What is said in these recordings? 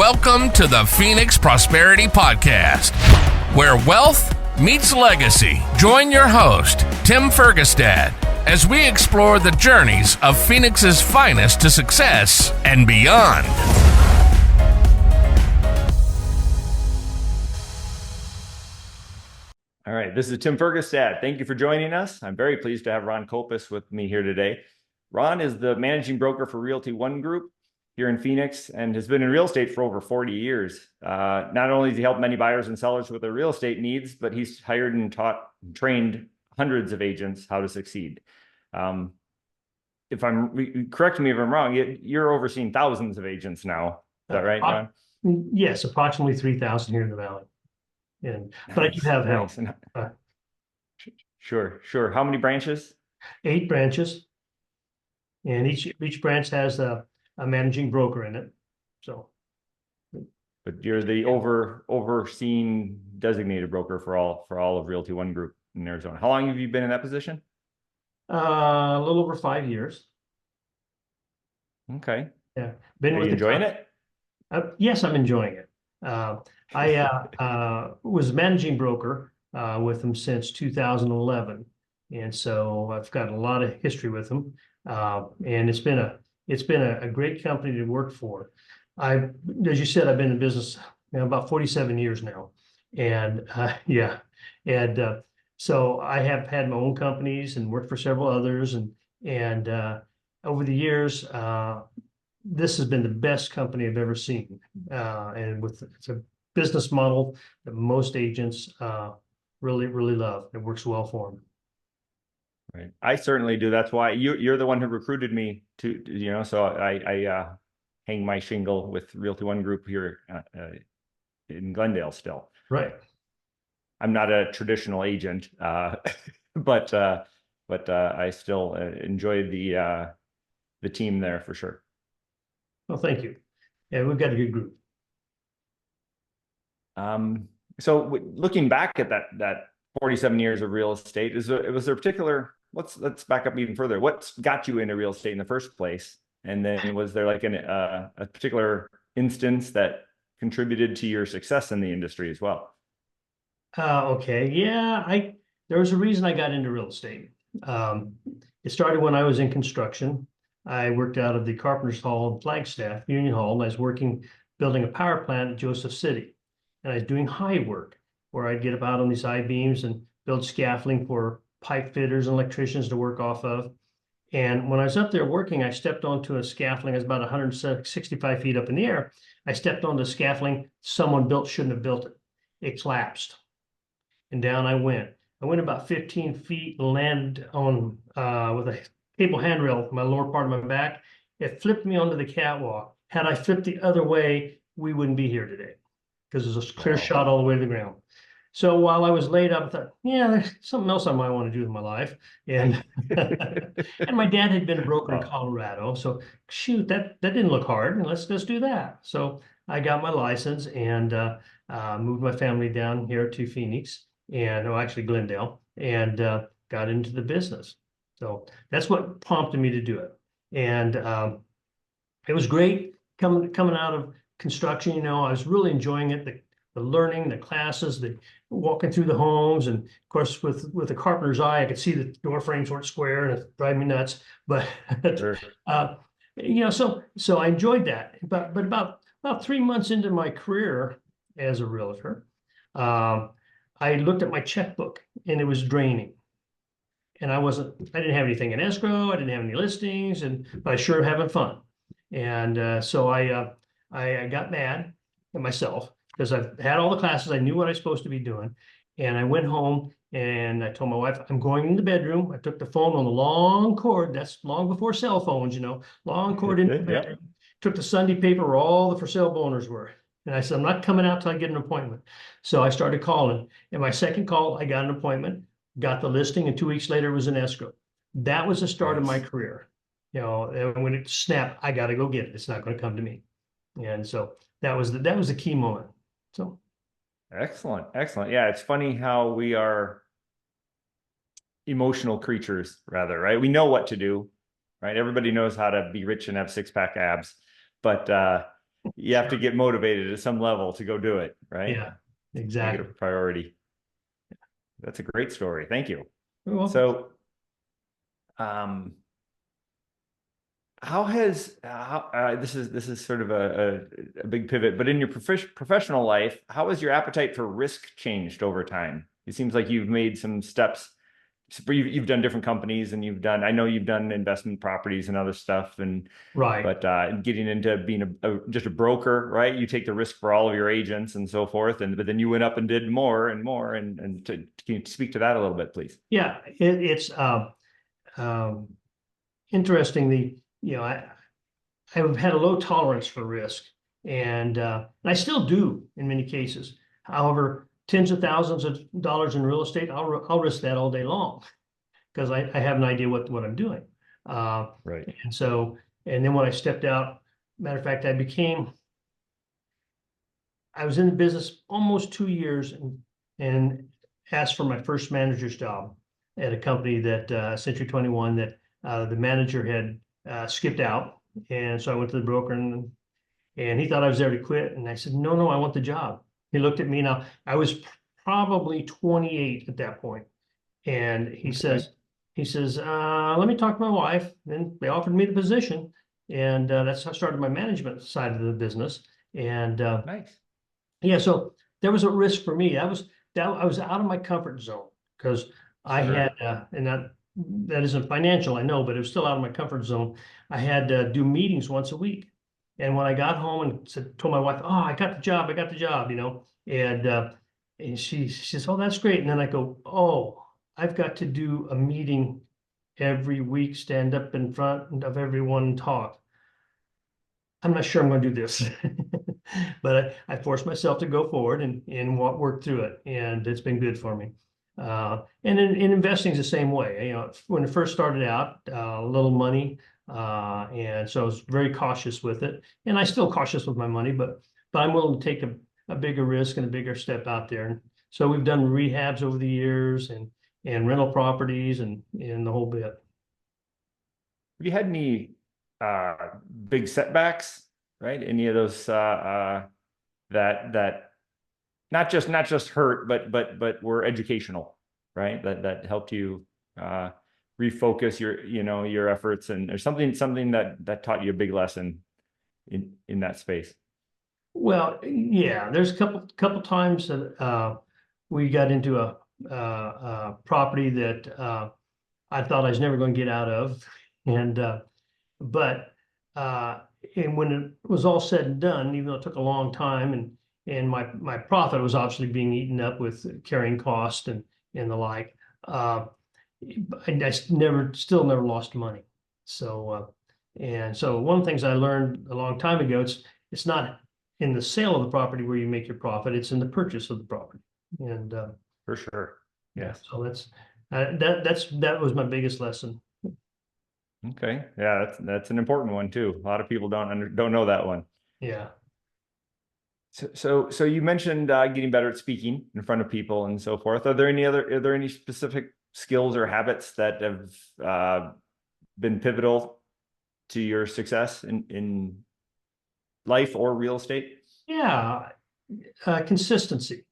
Welcome to the Phoenix Prosperity Podcast, where wealth meets legacy. Join your host, Tim Fergestad, as we explore the journeys of Phoenix's finest to success and beyond. All right, this is Tim Fergestad. Thank you for joining us. I'm very pleased to have Ron Copus with me here today. Ron is the managing broker for Realty One Group here in Phoenix and has been in real estate for over 40 years. Not only does he help many buyers and sellers with their real estate needs, but he's hired and taught and trained hundreds of agents how to succeed. If I'm correct me if I'm wrong, you're overseeing thousands of agents now. Is that right, Ron? Yes, approximately 3,000 here in the Valley. But I do have help. Sure. How many branches? 8 branches, and each branch has a managing broker in it. So, but you're the overseeing designated broker for all of Realty One Group in Arizona. How long have you been in that position? A little over 5 years. Okay. Yeah. Are you enjoying it? Yes, I'm enjoying it. I was managing broker with them since 2011, and so I've got a lot of history with them. And it's been a great company to work for. As you said, I've been in business about 47 years now, and so I have had my own companies and worked for several others, and over the years, this has been the best company I've ever seen, and it's a business model that most agents really love. It works well for them. Right. I certainly do. That's why you're the one who recruited me to, so I hang my shingle with Realty One Group here in Glendale still. Right. I'm not a traditional agent, but I still enjoy the team there for sure. Well, thank you. Yeah, we've got a good group. So looking back at that 47 years of real estate, was there a particular, let's back up even further. What got you into real estate in the first place? And then was there like a particular instance that contributed to your success in the industry as well? Okay. Yeah, there was a reason I got into real estate. It started when I was in construction. I worked out of the Carpenter's Hall in Flagstaff, Union Hall, and I was building a power plant in Joseph City. And I was doing high work, where I'd get up out on these I-beams and build scaffolding for pipe fitters and electricians to work off of. And when I was up there working, I stepped onto a scaffolding. I was about 165 feet up in the air. I stepped onto scaffolding someone shouldn't have built it. It collapsed. And down I went. I went about 15 feet and landed on with a cable handrail, my lower part of my back. It flipped me onto the catwalk. Had I flipped the other way, we wouldn't be here today, because there's a clear shot all the way to the ground. So while I was laid up, I thought, yeah, there's something else I might want to do with my life. And and my dad had been a broker in Colorado. So shoot, that didn't look hard. And let's do that. So I got my license and moved my family down here to Phoenix, and actually Glendale, and got into the business. So that's what prompted me to do it. And it was great coming out of construction. I was really enjoying it. The learning, the classes, the walking through the homes, and of course with the carpenter's eye, I could see the door frames weren't square, and it drove me nuts. But Sure. So I enjoyed that. But about 3 months into my career as a realtor, I looked at my checkbook and it was draining. And I didn't have anything in escrow. I didn't have any listings, but I sure having fun. And so I got mad at myself, because I've had all the classes. I knew what I was supposed to be doing. And I went home and I told my wife, I'm going in the bedroom. I took the phone on the long cord. That's long before cell phones, long cord in the bedroom. Took the Sunday paper where all the for sale boners were. And I said, I'm not coming out till I get an appointment. So I started calling. And my second call, I got an appointment, got the listing, and 2 weeks later it was in escrow. That was the start of my career. And when it snapped, I got to go get it. It's not going to come to me. And so that was the key moment. So excellent. Yeah, it's funny how we are emotional creatures, rather, right? We know what to do, right? Everybody knows how to be rich and have six-pack abs, but you have to get motivated at some level to go do it, right? Yeah, Make exactly. it a priority. That's a great story. Thank you. Well, So, how has this is sort of a big pivot, but in your professional life, how has your appetite for risk changed over time? It seems like you've made some steps. You've done different companies, and I know you've done investment properties and other stuff, right. but getting into being just a broker, right? You take the risk for all of your agents and so forth, but then you went up and did more and more. Can you speak to that a little bit, please? Yeah, it's interesting. I've had a low tolerance for risk, and I still do in many cases. However, tens of thousands of dollars in real estate, I'll risk that all day long because I have an idea what I'm doing. Right. And then when I stepped out, matter of fact, I was in the business almost 2 years and asked for my first manager's job at a company that Century 21 that the manager had skipped out. And so I went to the broker and he thought I was there to quit. And I said, no, I want the job. He looked at me. Now I was probably 28 at that point. And he says, let me talk to my wife. Then they offered me the position. And that's how I started my management side of the business. And Nice. yeah, so there was a risk for me. I was out of my comfort zone because I Sure. had, and that isn't financial, I know, but it was still out of my comfort zone. I had to do meetings once a week. And when I got home and told my wife, "Oh, I got the job, and she says, "Oh, that's great." And then I go, "Oh, I've got to do a meeting every week, stand up in front of everyone and talk. I'm not sure I'm going to do this." But I forced myself to go forward and work through it, and it's been good for me. And in investing is the same way. When it first started out, a little money, and so I was very cautious with it, and I still cautious with my money, but I'm willing to take a bigger risk and a bigger step out there. And so we've done rehabs over the years and rental properties and the whole bit. Have you had any big setbacks, right? Any of those that not just hurt, but were educational, right? That helped you refocus your efforts, and there's something that taught you a big lesson in that space. Well, yeah, there's a couple times that we got into a property that I thought I was never going to get out of, and when it was all said and done, even though it took a long time, and my profit was obviously being eaten up with carrying cost and the like, I still never lost money. So one of the things I learned a long time ago, it's not in the sale of the property where you make your profit, it's in the purchase of the property. And For sure. Yes. so that was my biggest lesson. Okay. Yeah, that's an important one too. A lot of people don't know that one. Yeah. So you mentioned getting better at speaking in front of people and so forth. Are there any specific skills or habits that have been pivotal to your success in life or real estate? Yeah. Consistency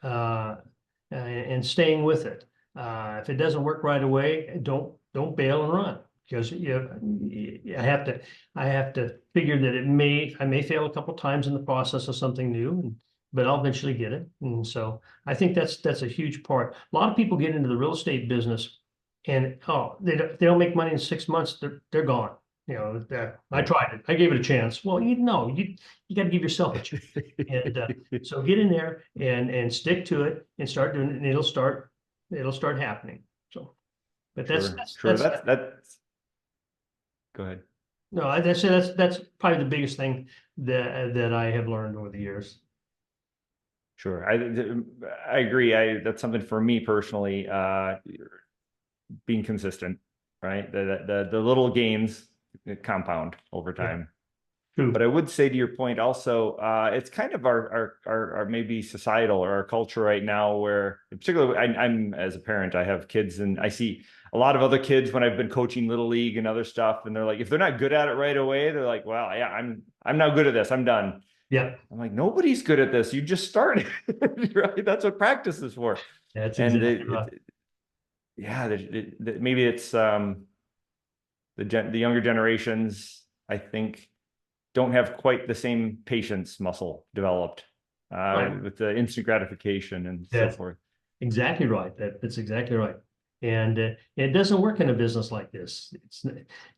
and staying with it. If it doesn't work right away, don't bail and run, because I have to figure that I may fail a couple times in the process of something new, but I'll eventually get it. And so I think that's a huge part. A lot of people get into the real estate business and they don't make money in 6 months. They're gone. I tried it. I gave it a chance. Well, you got to give yourself a chance. And so get in there and stick to it and start doing it, and it'll start happening. So, but that's go ahead. No, I say that's probably the biggest thing that I have learned over the years. Sure. I agree. That's something for me personally, being consistent, right? The little gains compound over time. True. But I would say, to your point also, it's kind of our maybe societal or our culture right now, where particularly I'm as a parent, I have kids, and I see a lot of other kids when I've been coaching little league and other stuff, and they're like, if they're not good at it right away, they're like, well, yeah, I'm now good at this. I'm done. Yeah, I'm like, nobody's good at this. You just started, right? That's what practice is for. that's And exactly right. yeah, maybe it's the younger generations, I think, don't have quite the same patience muscle developed Right. with the instant gratification and so That's forth. exactly right. That's exactly right. And it doesn't work in a business like this.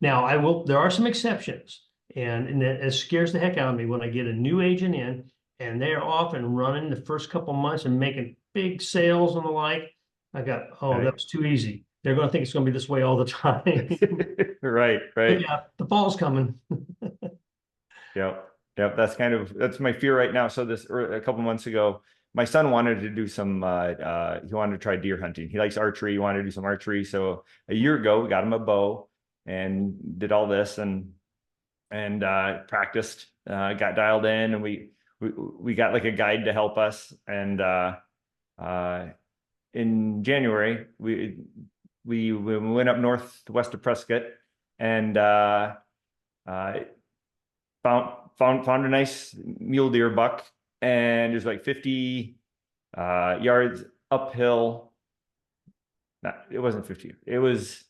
Now I will. There are some exceptions, and it scares the heck out of me when I get a new agent in and they're off and running the first couple months and making big sales and the like. I got, oh, that Right. was too easy. They're going to think it's going to be this way all the time. Right, But right. yeah, the fall's coming. Yep. Yep. That's my fear right now. So a couple months ago, my son wanted to do some he wanted to try deer hunting. He likes archery, he wanted to do some archery. So a year ago we got him a bow and did all this and practiced, got dialed in, and we got like a guide to help us. And in January we went up northwest of Prescott and uh found a nice mule deer buck, and it was like 50 yards uphill. It wasn't 50. It was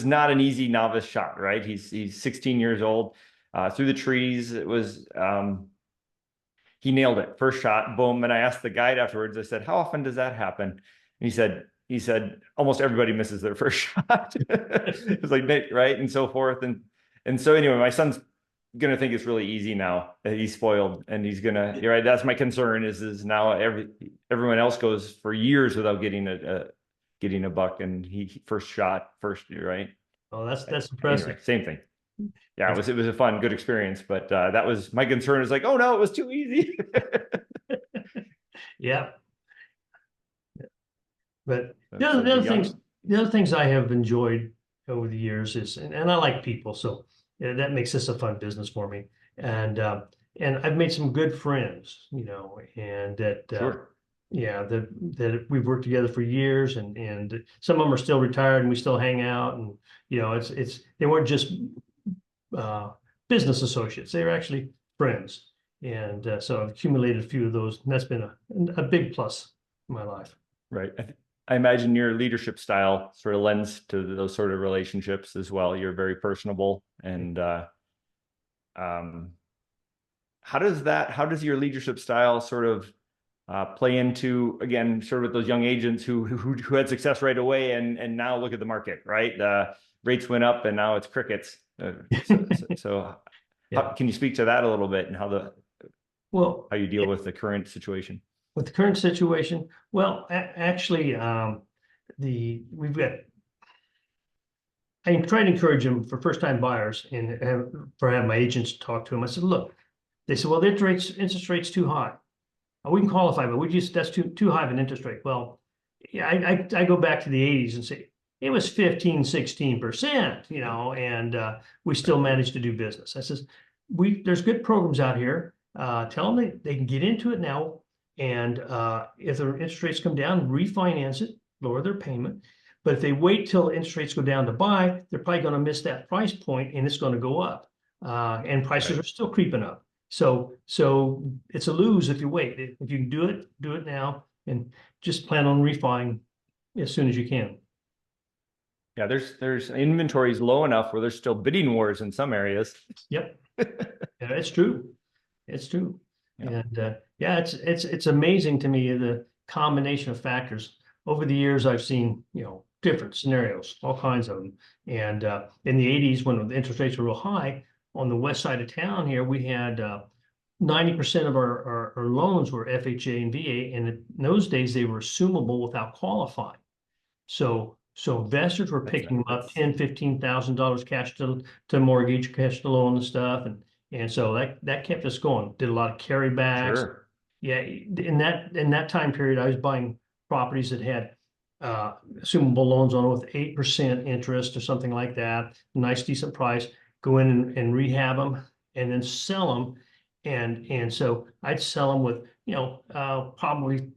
not an easy novice shot, right? He's 16 years old. Through the trees, it was he nailed it. First shot, boom. And I asked the guide afterwards, I said, how often does that happen? And he said almost everybody misses their first shot. It's like, right, and so forth. And so anyway, my son's gonna think it's really easy now that he's spoiled, and you're right, that's my concern is now everyone else goes for years without getting a buck, and he first shot first, right? Oh, that's Anyway, impressive. same thing. Yeah, it was a fun, good experience, but that was my concern, is like, oh no, it was too easy. Yeah. But So the other things I have enjoyed over the years is, and I like people, so yeah, that makes this a fun business for me. And I've made some good friends, and that sure. yeah, that we've worked together for years, and some of them are still retired, and we still hang out, and it's they weren't just uh, business associates; they were actually friends, and so I've accumulated a few of those, and that's been a big plus in my life. Right. I imagine your leadership style sort of lends to those sort of relationships as well. You're very personable, and how does your leadership style sort of play into, again, sort of with those young agents who had success right away, and now look at the market, right? Rates went up and now it's crickets. So Yeah. can you speak to that a little bit, and Well, how you deal with the current situation? with the current situation, well, actually, we've got. I try to encourage them for first-time buyers, and have my agents talk to them. I said, look, they said, well, the interest rate's too high. We can qualify, but that's too high of an interest rate. Well, yeah, I go back to the 80s and say it was 15, 16%, and we still managed to do business. I says, there's good programs out here. Tell them they can get into it now. And if the interest rates come down, refinance it, lower their payment. But if they wait till interest rates go down to buy, they're probably going to miss that price point, and it's going to go up. And prices Right. are still creeping up. So it's a lose if you wait. If you can do it now, and just plan on refining as soon as you can. Yeah, there's inventories low enough where there's still bidding wars in some areas. Yep, yeah, it's true. It's true. Yeah. And yeah, it's amazing to me the combination of factors. Over the years, I've seen different scenarios, all kinds of them. And in the 80s, when the interest rates were real high, on the west side of town here, we had 90% of our loans were FHA and VA, and in those days they were assumable without qualifying. So investors were picking up $10,000-$15,000 cash to mortgage, cash to loan and stuff, and so that kept us going. Did a lot of carrybacks. Sure. Yeah, in that time period, I was buying properties that had assumable loans on it with 8% interest or something like that. Nice, decent price. Go in and rehab them, and then sell them. And so I'd sell them with probably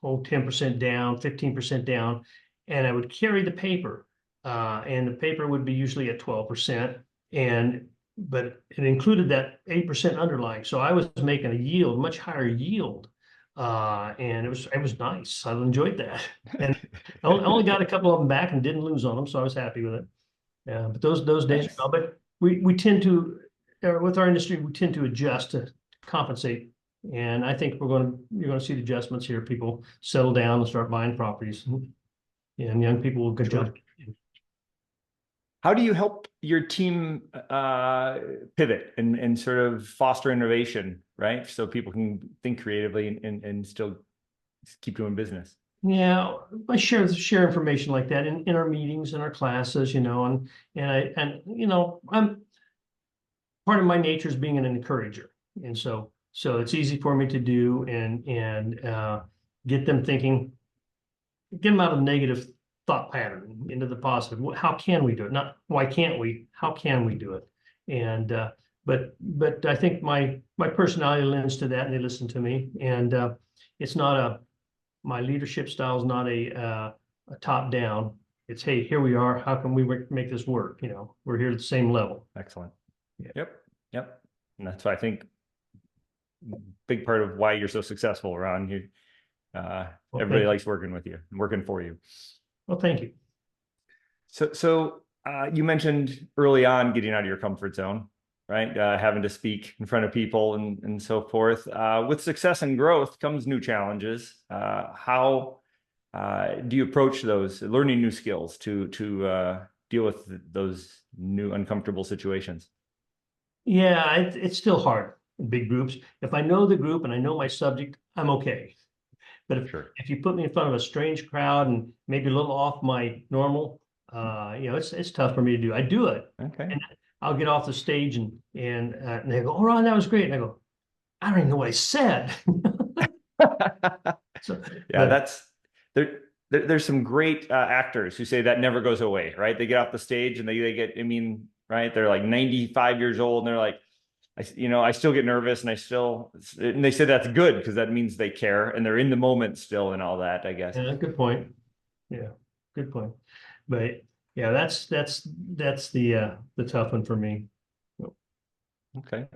10% down, 15% down, and I would carry the paper, and the paper would be usually at 12%. And but it included that 8% underlying. So I was making a yield, much higher yield. And it was nice. I enjoyed that. And I only got a couple of them back and didn't lose on them. So I was happy with it. Yeah, but those days Nice. are gone. But we tend to, with our industry, we tend to adjust to compensate. And I think you're going to see the adjustments here. People settle down and start buying properties, and young people will jump. How do you help your team pivot and sort of foster innovation, right? So people can think creatively and still keep doing business. Yeah, I share information like that in our meetings, in our classes, and I'm part of my nature is being an encourager, and so it's easy for me to do and get them thinking, get them out of negative thought pattern into the positive. How can we do it? Not why can't we? How can we do it? And but I think my personality lends to that, and they listen to me. And it's not my leadership style is not a top down. It's, hey, here we are. How can we make this work? We're here at the same level. Excellent. Yeah. Yep. And that's why I think big part of why you're so successful, Ron. Everybody likes working with you and working for you. Well, thank you. So you mentioned early on getting out of your comfort zone, right? Having to speak in front of people and so forth. With success and growth comes new challenges. How do you approach those, learning new skills to deal with those new uncomfortable situations? Yeah, it's still hard in big groups. If I know the group and I know my subject, I'm okay. But if you put me in front of a strange crowd and maybe a little off my normal, it's tough for me to do. I do it. Okay. And I'll get off the stage and they go, "Oh, Ron, that was great." And I go, "I don't even know what I said." So yeah, there's some great actors who say that never goes away, right? They get off the stage and they get, right? They're like 95 years old and they're like, I still get nervous and they say that's good because that means they care and they're in the moment still and all that, I guess. Yeah, good point. Yeah, good point. But yeah, that's the tough one for me. Okay.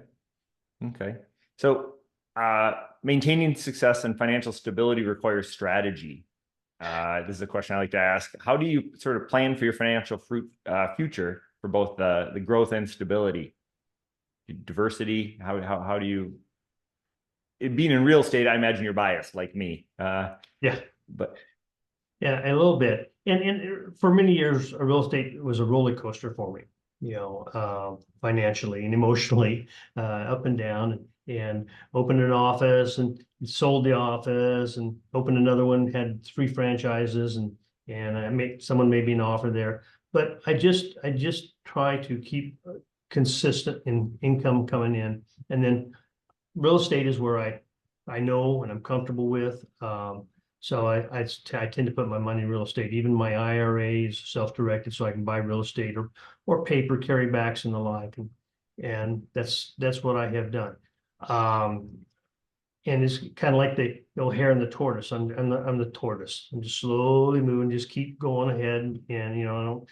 So maintaining success and financial stability requires strategy. This is a question I like to ask. How do you sort of plan for your financial future for both the growth and stability? Diversity, how do you, being in real estate, I imagine you're biased like me. Yeah, but yeah, a little bit. And for many years, real estate was a roller coaster for me, financially and emotionally, up and down, and opened an office and sold the office and opened another one, had 3 franchises and someone made me an offer there. But I just try to keep consistent income coming in, and then real estate is where I know and I'm comfortable with. So I tend to put my money in real estate. Even my IRA is self-directed, so I can buy real estate or paper carrybacks and the like, and that's what I have done. And it's kind of like the hare and the tortoise. I'm the tortoise. I'm just slowly moving, just keep going ahead, and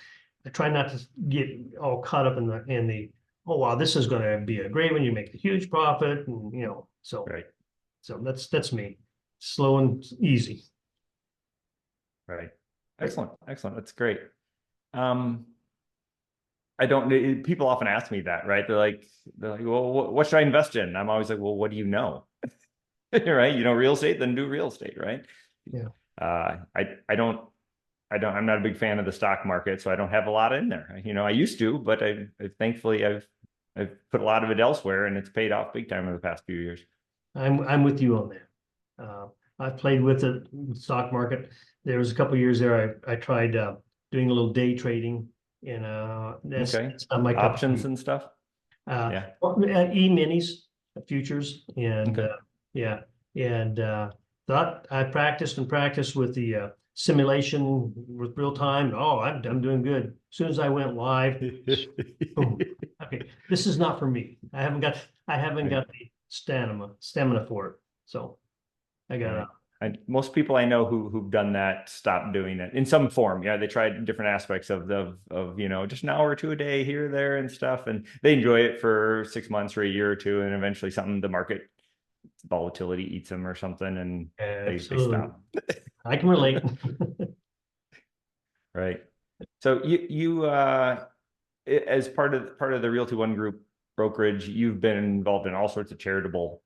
I try not to get all caught up in the oh wow, this is going to be a great one. You make a huge profit, and so right. So that's me, slow and easy. Right. Excellent. That's great. People often ask me that, right? They're like, well, what should I invest in? I'm always like, well, what do you know? Right? Real estate, then do real estate, right? Yeah. I'm not a big fan of the stock market, so I don't have a lot in there. I used to, but thankfully I've put a lot of it elsewhere, and it's paid off big time in the past few years. I'm with you on that. I've played with the stock market. There was a couple of years there I tried doing a little day trading, and that's not my cup options and stuff. Yeah, E-minis, futures, and thought I practiced with the simulation with real time. Oh, I'm doing good. As soon as I went live, boom. Okay, this is not for me. I haven't got the stamina for it. So I got Most people I know who've done that stopped doing it in some form. Yeah, they tried different aspects of just an hour or two a day here, there, and stuff, and they enjoy it for 6 months or a year or two, and eventually the market volatility eats them or something, and they stop. I can relate. Right. So you as part of the Realty One Group brokerage, you've been involved in all sorts of charitable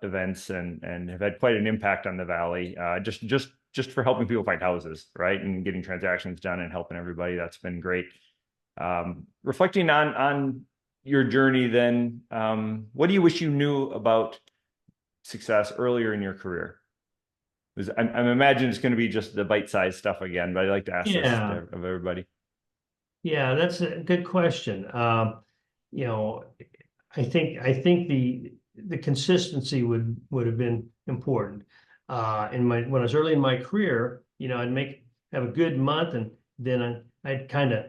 events and have had quite an impact on the Valley, just for helping people find houses, right, and getting transactions done and helping everybody. That's been great. Reflecting on your journey, then, what do you wish you knew about success earlier in your career? I'm imagining it's going to be just the bite-sized stuff again, but I'd like to ask this of everybody. Yeah, that's a good question. I think the consistency would have been important. When I was early in my career, I'd have a good month, and then I'd kind of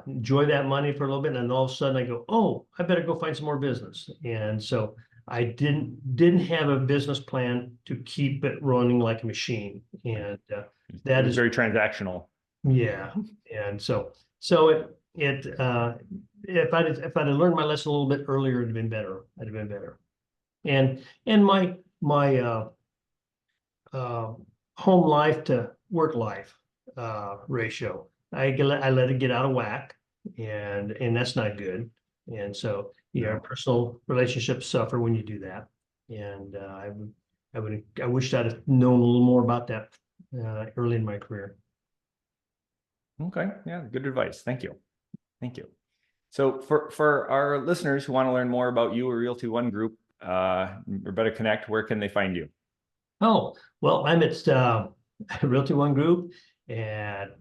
enjoy that money for a little bit, and then all of a sudden I go, oh, I better go find some more business. And so I didn't have a business plan to keep it running like a machine, and that is very transactional. Yeah, and so if I'd have learned my lesson a little bit earlier, it'd have been better. I'd have been better. And my home life to work life ratio, I let it get out of whack, and that's not good. And so personal relationships suffer when you do that. And I wished I'd have known a little more about that early in my career. Okay, yeah, good advice. Thank you. So for our listeners who want to learn more about you or Realty One Group, or better connect, where can they find you? Oh, well, I'm at Realty One Group, and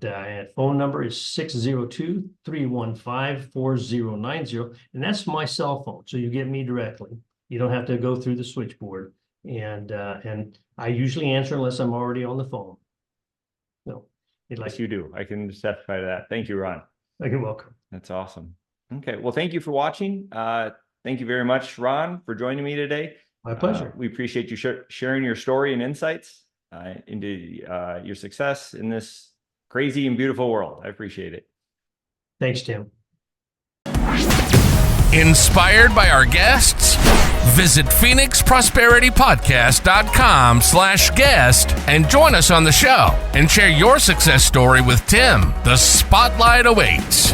phone number is 602-315-4090, and that's my cell phone, so you get me directly. You don't have to go through the switchboard, and I usually answer unless I'm already on the phone. No, yes, you do. I can testify to that. Thank you, Ron. You're welcome. That's awesome. Okay, well, thank you for watching. Thank you very much, Ron, for joining me today. My pleasure. We appreciate you sharing your story and insights into your success in this crazy and beautiful world. I appreciate it. Thanks, Tim. Inspired by our guests? Visit PhoenixProsperityPodcast.com/guest and join us on the show and share your success story with Tim. The spotlight awaits.